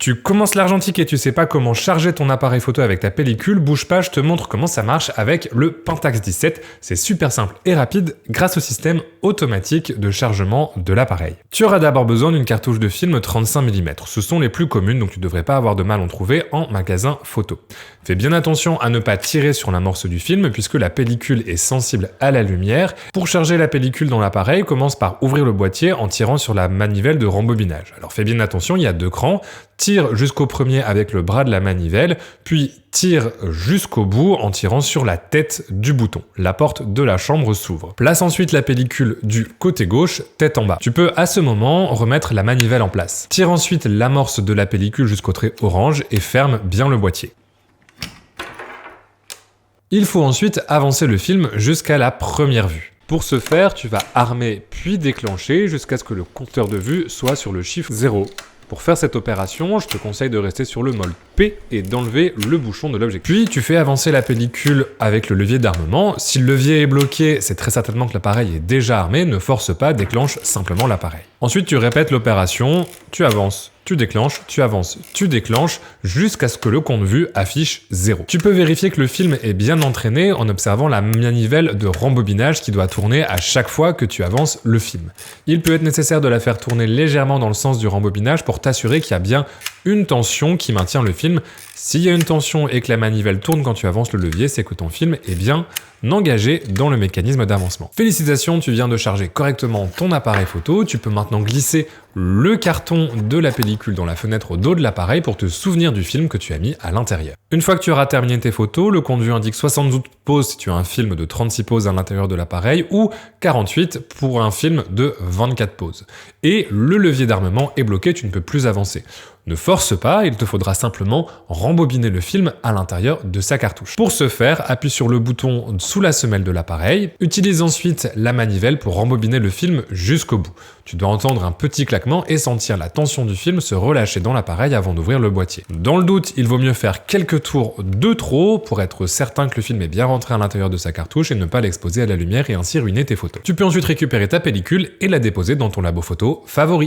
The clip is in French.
Tu commences l'argentique et tu sais pas comment charger ton appareil photo avec ta pellicule, bouge pas, je te montre comment ça marche avec le Pentax 17. C'est super simple et rapide grâce au système automatique de chargement de l'appareil. Tu auras d'abord besoin d'une cartouche de film 35 mm. Ce sont les plus communes, donc tu devrais pas avoir de mal à en trouver en magasin photo. Fais bien attention à ne pas tirer sur l'amorce du film puisque la pellicule est sensible à la lumière. Pour charger la pellicule dans l'appareil, commence par ouvrir le boîtier en tirant sur la manivelle de rembobinage. Alors fais bien attention, il y a 2 crans. Tire jusqu'au premier avec le bras de la manivelle, puis tire jusqu'au bout en tirant sur la tête du bouton. La porte de la chambre s'ouvre. Place ensuite la pellicule du côté gauche, tête en bas. Tu peux à ce moment remettre la manivelle en place. Tire ensuite l'amorce de la pellicule jusqu'au trait orange et ferme bien le boîtier. Il faut ensuite avancer le film jusqu'à la première vue. Pour ce faire, tu vas armer puis déclencher jusqu'à ce que le compteur de vue soit sur le chiffre 0. Pour faire cette opération, je te conseille de rester sur le mode P et d'enlever le bouchon de l'objectif. Puis tu fais avancer la pellicule avec le levier d'armement. Si le levier est bloqué, c'est très certainement que l'appareil est déjà armé, ne force pas, déclenche simplement l'appareil. Ensuite, tu répètes l'opération, tu avances, tu déclenches, tu avances, tu déclenches, jusqu'à ce que le compte vue affiche 0. Tu peux vérifier que le film est bien entraîné en observant la manivelle de rembobinage qui doit tourner à chaque fois que tu avances le film. Il peut être nécessaire de la faire tourner légèrement dans le sens du rembobinage pour t'assurer qu'il y a bien une tension qui maintient le film. S'il y a une tension et que la manivelle tourne quand tu avances le levier, c'est que ton film est bien engagé dans le mécanisme d'avancement. Félicitations, tu viens de charger correctement ton appareil photo. Tu peux maintenant glisser le carton de la pellicule dans la fenêtre au dos de l'appareil pour te souvenir du film que tu as mis à l'intérieur. Une fois que tu auras terminé tes photos, le compte vue indique 72 poses si tu as un film de 36 poses à l'intérieur de l'appareil ou 48 pour un film de 24 poses. Et le levier d'armement est bloqué, tu ne peux plus avancer. Ne force pas, il te faudra simplement rembobiner le film à l'intérieur de sa cartouche. Pour ce faire, appuie sur le bouton sous la semelle de l'appareil. Utilise ensuite la manivelle pour rembobiner le film jusqu'au bout. Tu dois entendre un petit claquement et sentir la tension du film se relâcher dans l'appareil avant d'ouvrir le boîtier. Dans le doute, il vaut mieux faire quelques tours de trop pour être certain que le film est bien rentré à l'intérieur de sa cartouche et ne pas l'exposer à la lumière et ainsi ruiner tes photos. Tu peux ensuite récupérer ta pellicule et la déposer dans ton labo photo favori.